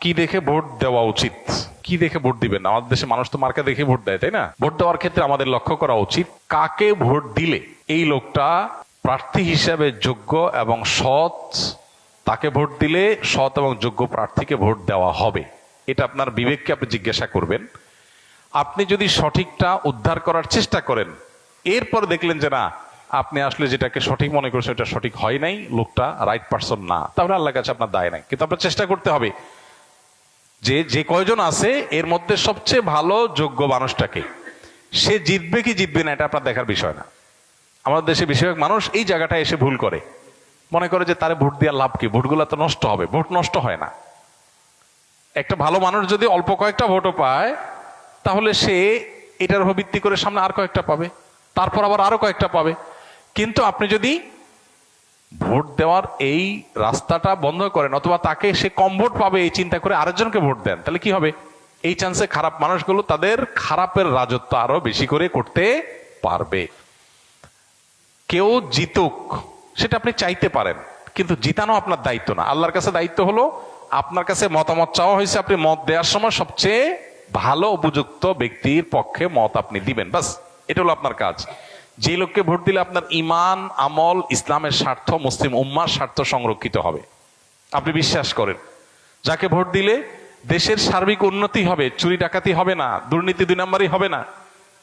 কি দেখে ভোট দেওয়া উচিত, কি দেখে ভোট দিবেন? আমাদের দেশে মানুষ তো মার্কা দেখে ভোট দেয়, তাই না? ভোট দেওয়ার ক্ষেত্রে আমাদের লক্ষ্য করা উচিত কাকে ভোট দিলে এই লোকটা প্রার্থী হিসাবে যোগ্য এবং সৎ, তাকে ভোট দিলে সৎ এবং যোগ্য প্রার্থীকে ভোট দেওয়া হবে। এটা আপনার বিবেককে আপনি জিজ্ঞাসা করবেন। আপনি যদি সঠিকটা উদ্ধার করার চেষ্টা করেন, এরপর দেখলেন যে না, আপনি আসলে যেটাকে সঠিক মনে করছেন এটা সঠিক হয় নাই, লোকটা রাইট পারসন না, তাহলে আল্লাহর কাছে আপনার দায় নাই। কিন্তু আপনার চেষ্টা করতে হবে যে যে কয়জন আছে এর মধ্যে সবচেয়ে ভালো যোগ্য মানুষটাকে, সে জিতবে কি জিতবে না এটা আপনার দেখার বিষয় না। আমাদের দেশে বেশিরভাগ মানুষ এই জায়গাটায় এসে ভুল করে, মনে করে যে তারে ভোট দেওয়ার লাভ কি, ভোটগুলো তো নষ্ট হবে। ভোট নষ্ট হয় না। একটা ভালো মানুষ যদি অল্প কয়েকটা ভোটও পায়, তাহলে সে এটার উপর ভিত্তি করে সামনে আর কয়েকটা পাবে, তারপর আবার আরো কয়েকটা পাবে। কিন্তু আপনি যদি ভোট দেওয়ার এই রাস্তাটা বন্ধ করেন, অথবা তাকে সে কম ভোট পাবে এই চিন্তা করে আরেকজনকে ভোট দেন, তাহলে কি হবে? এই চান্সে খারাপ মানুষগুলো তাদের খারাপের রাজত্ব আরো বেশি করে করতে পারবে। কেউ জিতুক সেটা আপনি চাইতে পারেন, কিন্তু জিতানো আপনার দায়িত্ব না। আল্লাহর কাছে দায়িত্ব হলো, আপনার কাছে মতামত চাওয়া হয়েছে, আপনি মত দেওয়ার সময় সবচেয়ে ভালো উপযুক্ত ব্যক্তির পক্ষে মত আপনি দিবেন, বাস। এটা হলো আপনার কাজ। যে লোককে ভোট দিলে আপনার ইমান, আমল, ইসলামের স্বার্থ, মুসলিম উম্মার স্বার্থ সংরক্ষিত হবে, আপনি বিশ্বাস করেন। যাকে ভোট দিলে দেশের সার্বিক উন্নতি হবে, চুরি ডাকাতি হবে না, দুর্নীতি 2 নম্বরই হবে না,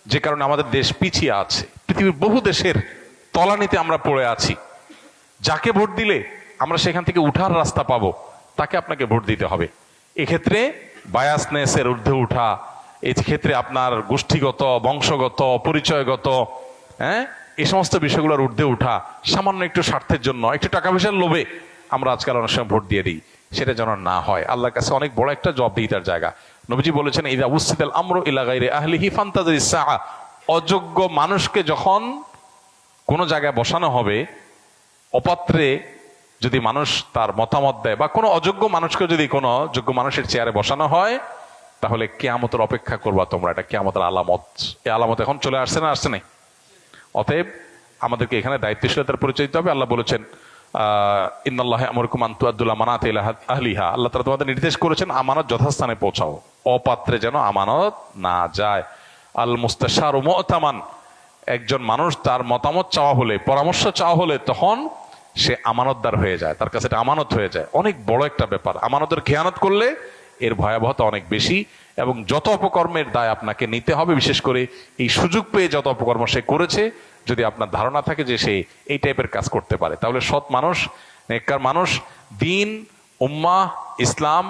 যে কারণে আমাদের দেশ পিছিয়ে আছে, পৃথিবীর বহু দেশের তলানিতে আমরা পড়ে আছি। যাকে ভোট দিলে আমরা সেখান থেকে উঠার রাস্তা পাবো, তাকে আপনাকে ভোট দিতে হবে। এক্ষেত্রে বায়াসনেসের ঊর্ধ্বে উঠা, এই ক্ষেত্রে আপনার গোষ্ঠীগত, বংশগত, পরিচয়গত, এই সমস্ত বিষয়গুলোর ঊর্ধ্বে উঠা, সামান্য একটু স্বার্থের জন্য, একটু টাকা পয়সার লোভে আমরা আজকাল অনেক সময় ভোট দিয়ে দিই, সেটা যেন না হয়। আল্লাহর কাছে অনেক বড় একটা জবাবদিহিতার জায়গা। নবীজি বলেছেন, ইযা উসিদাল আমরু ইলা গায়রি আহলিহি ফান্তাজিরিস সাআ। অযোগ্য মানুষকে যখন কোনো জায়গায় বসানো হবে, অপাত্রে যদি মানুষ তার মতামত দেয়, বা কোনো অযোগ্য মানুষকে যদি কোনো যোগ্য মানুষের চেয়ারে বসানো হয়, তাহলে কিয়ামতের অপেক্ষা করবা তোমরা। এটা কিয়ামতের আলামত। এই আলামত এখন চলে আসছে না, আসছে না? অতএব আমাদেরকে এখানে দায়িত্বশীলতার পরিচয় দিতে হবে। আল্লাহ বলেছেন, ইন্নাল্লাহা ইয়ামুরুকুম আন তুআদ্দুল আমানাতি ইলা আহলিহা। আল্লাহ তাআলা তোমাদের নির্দেশ করেছেন আমানত যথাস্থানে পৌঁছাও, অপাত্রে যেন আমানত না যায়। আল মুস্তাশারু মু'তামান। একজন মানুষ তার মতামত চাওয়া হলে, পরামর্শ চাওয়া হলে, তখন সে আমানতদার হয়ে যায়, তার কাছে এটা আমানত হয়ে যায়। অনেক বড় একটা ব্যাপার। আমানতের খেয়ানত করলে এর ভয়াবহতা অনেক বেশি, এবং যত অপকর্মের দায় আপনাকে নিতে হবে, বিশেষ করে এই সুযোগ পেয়ে যত অপকর্ম সে করেছে, যদি আপনার ধারণা থাকে যে সে এই টাইপের কাজ করতে পারে, তাহলে সৎ মানুষ, নেককার মানুষ, দিন, উম্মাহ, ইসলাম